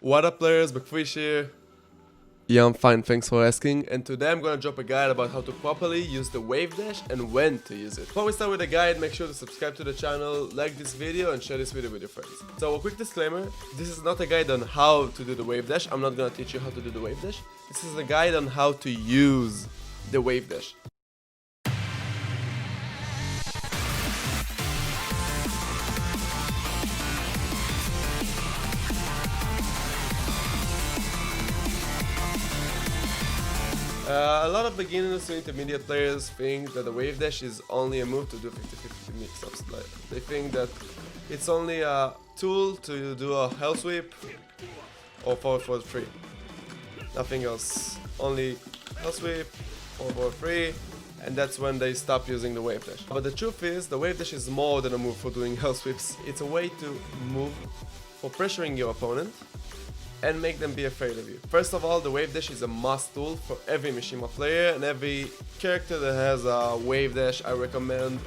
What up players, McFish here. Yeah, I'm fine, thanks for asking. And today I'm gonna drop a guide about how to properly use the Wavedash and when to use it. Before we start with the guide, make sure to subscribe to the channel, like this video and share this video with your friends. So a quick disclaimer, this is not a guide on how to do the Wavedash. I'm not gonna teach you how to do the Wavedash. This is a guide on how to use the Wavedash. A lot of beginners and intermediate players think that the Wavedash is only a move to do 50-50 mix-ups. They think that it's only a tool to do a hell sweep or forward 3. Nothing else. Only hell sweep, forward 3, and that's when they stop using the Wavedash. But the truth is, the Wavedash is more than a move for doing hell sweeps. It's a way to move for pressuring your opponent and make them be afraid of you. First of all, the Wavedash is a must tool for every Mishima player and every character that has a Wavedash. I recommend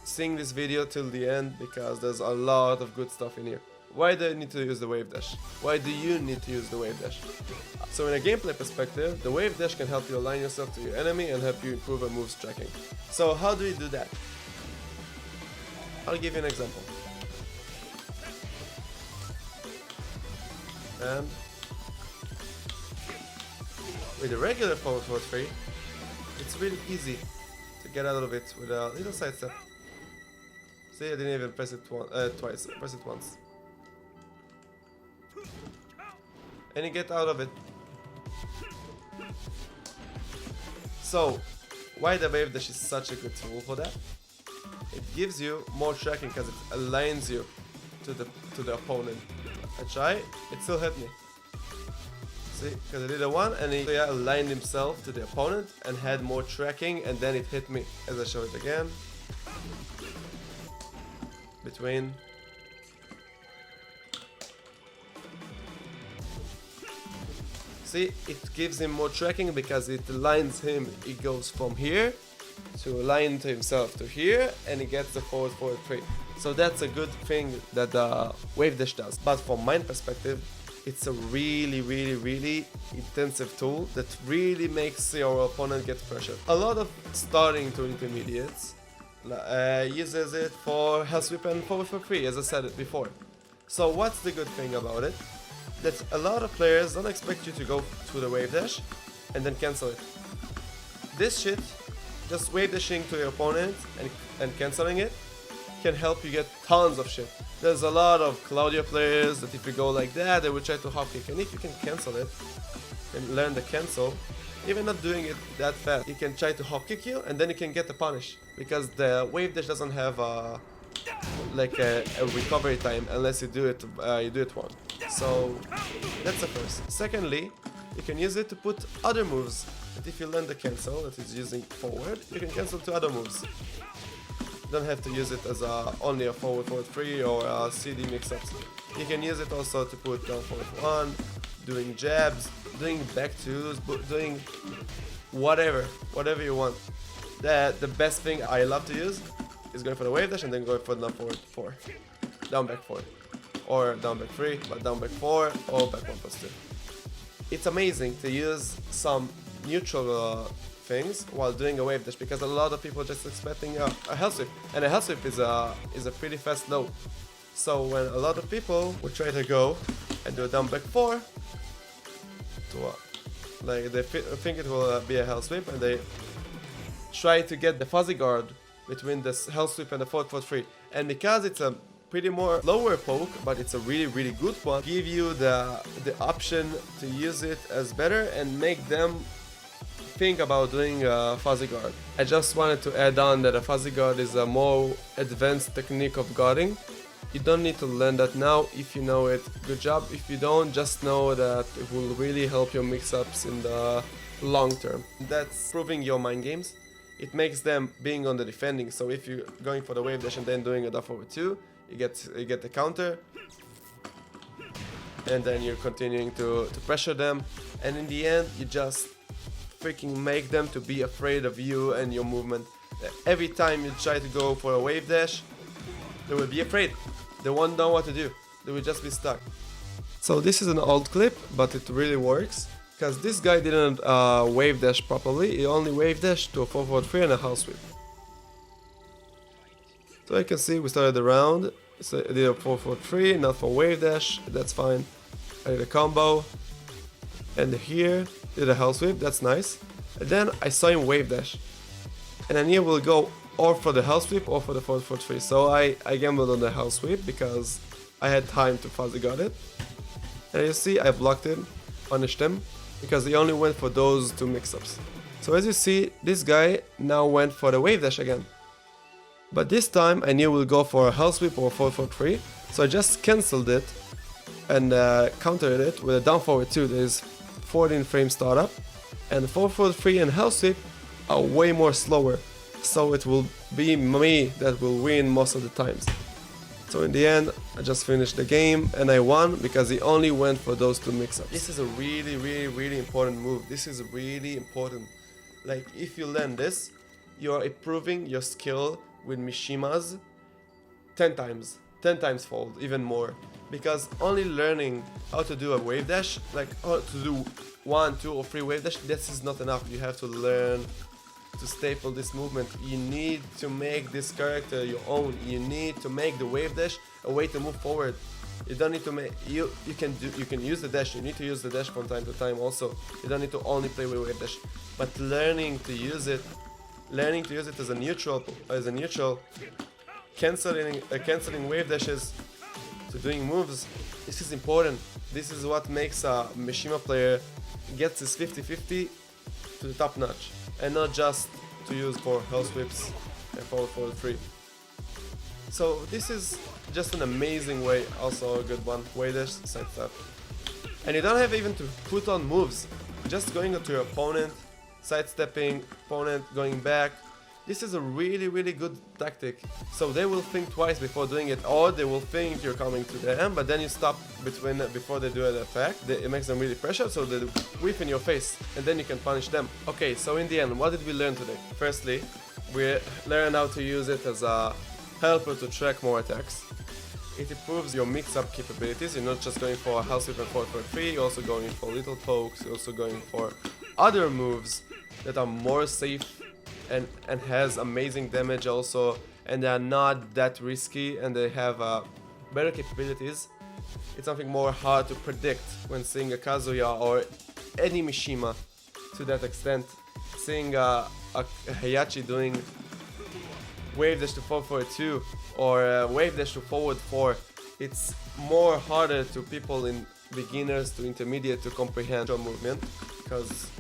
seeing this video till the end because there's a lot of good stuff in here. Why do you need to use the Wavedash? Why do you need to use the Wavedash? So in a gameplay perspective, the Wavedash can help you align yourself to your enemy and help you improve a move's tracking. So how do we do that? I'll give you an example. And with a regular forward 3, it's really easy to get out of it with a little side step. See, I didn't even press it twice, I pressed it once. And you get out of it. So, why the Wavedash is such a good tool for that? It gives you more tracking because it aligns you to the opponent. I try, it still hit me. See, because I did a 1 and he aligned himself to the opponent and had more tracking and then it hit me. As I show it again. Between. See, it gives him more tracking because it aligns him. He goes from here to align to himself to here and he gets the forward 3. So that's a good thing that the Wavedash does. But from my perspective, it's a really intensive tool that really makes your opponent get pressured. A lot of starting to intermediates uses it for hell sweep and forward 3, as I said it before. So what's the good thing about it? That a lot of players don't expect you to go to the Wavedash and then cancel it. This shit, just Wavedashing to your opponent and cancelling it, can help you get tons of shit. There's a lot of Claudio players that if you go like that, they will try to hop kick, and if you can cancel it and learn the cancel, even not doing it that fast, you can try to hop kick you and then you can get the punish because the Wavedash doesn't have a recovery time unless you do it wrong. So that's the first. Secondly, you can use it to put other moves. That if you learn the cancel that is using forward, you can cancel to other moves. You don't have to use it as only a forward 3 or a CD mix-ups. You can use it also to put down forward 1, doing jabs, doing back 2s, doing whatever you want. The best thing I love to use is going for the Wavedash and then going for the down forward 4, down back 4, or down back 3, but down back 4 or back 1+2. It's amazing to use some neutral things while doing a Wavedash because a lot of people are just expecting a hell sweep, and a hell sweep is a pretty fast low. So when a lot of people would try to go and do a down back 4 to they think it will be a hell sweep and they try to get the fuzzy guard between the hell sweep and the forward 3, and because it's a pretty more lower poke, but it's a really good one, give you the option to use it as better and make them think about doing a fuzzy guard. I just wanted to add on that a fuzzy guard is a more advanced technique of guarding. You don't need to learn that now. If you know it, good job. If you don't, just know that it will really help your mix-ups in the long term. That's proving your mind games. It makes them being on the defending. So if you're going for the Wavedash and then doing a down forward 2, you get the counter, and then you're continuing to pressure them, and in the end you just freaking make them to be afraid of you and your movement. Every time you try to go for a Wavedash, they will be afraid. They won't know what to do. They will just be stuck. So this is an old clip, but it really works, because this guy didn't wave dash properly. He only wave dashed to a 4-4-3 and a house sweep. So you can see we started the round. So I did a 4-4-3, not for wave dash, that's fine. I did a combo, and here did a house sweep, that's nice. And then I saw him wave dash, and I knew we'll go or for the house sweep or for the 4-4-3. So I gambled on the house sweep because I had time to fuzzy guard it. And you see I blocked him, punished him, because he only went for those two mix-ups. So as you see, this guy now went for the wave dash again. But this time I knew we'll go for a house sweep or 4-4-3, so I just cancelled it and countered it with a down forward 2. There is 14 frame startup, and 4-4-3 and house sweep are way more slower, so it will be me that will win most of the times. So in the end, I just finished the game and I won because he only went for those two mix-ups. This is a really important move. This is really important. Like, if you learn this, you're improving your skill with Mishimas 10 times fold, even more. Because only learning how to do a wave dash, like how to do 1, 2 or 3 wave dash, this is not enough. You have to learn to staple this movement. You need to make this character your own. You need to make the wave dash a way to move forward. You don't need to make you can use the dash. You need to use the dash from time to time also. You don't need to only play with wave dash, but learning to use it as a neutral, canceling wave dashes to doing moves. This is important. This is what makes a Mishima player gets his 50-50 to the top notch, and not just to use for hell sweeps and 4-4-3. So this is just an amazing way, also a good one, wave dash, side step. And you don't have even to put on moves, just going to your opponent, sidestepping, opponent going back. This is a really good tactic, so they will think twice before doing it, or they will think you're coming to them, but then you stop before they do an attack. It makes them really pressure, so they whip in your face, and then you can punish them. Okay, so in the end, what did we learn today? Firstly, we learned how to use it as a helper to track more attacks. It improves your mix-up capabilities. You're not just going for a house sweep and 4-4-3, you're also going for little pokes, you're also going for other moves that are more safe and has amazing damage also, and they are not that risky, and they have better capabilities. It's something more hard to predict when seeing a Kazuya or any Mishima to that extent. Seeing a Heihachi doing wave dash to 4-4-2 or wave dash to forward 4, it's more harder to people in beginners to intermediate to comprehend your movement, because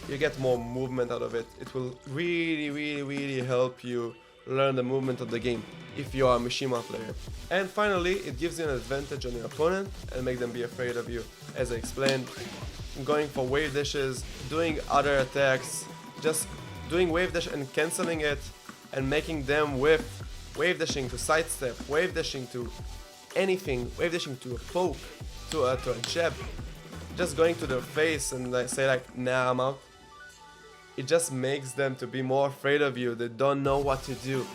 you get more movement out of it. It will really help you learn the movement of the game if you are a Mishima player. And finally, it gives you an advantage on your opponent and make them be afraid of you. As I explained, going for wave dashes, doing other attacks, just doing wave dash and cancelling it, and making them whip, wave dashing to sidestep, wave dashing to anything, wave dashing to a poke, to a jab, just going to their face and say like, nah, I'm out. It just makes them to be more afraid of you. They don't know what to do.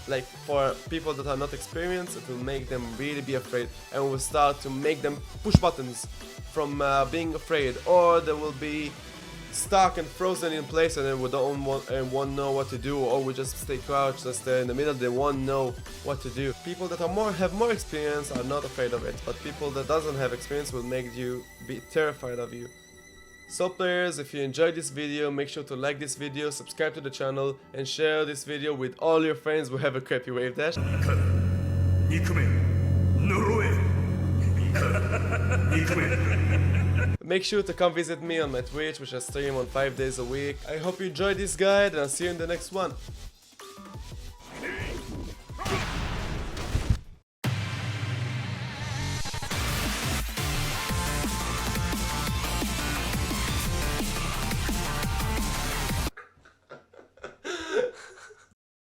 Like, for people that are not experienced, it will make them really be afraid, and will start to make them push buttons from being afraid, or they will be stuck and frozen in place and they won't know what to do, or we just stay crouched, just stay in the middle. They won't know what to do. People that have more experience are not afraid of it, but people that doesn't have experience will make you be terrified of you. So players, if you enjoyed this video, make sure to like this video, subscribe to the channel, and share this video with all your friends who have a crappy wave dash. Make sure to come visit me on my Twitch, which I stream on 5 days a week. I hope you enjoyed this guide, and I'll see you in the next one.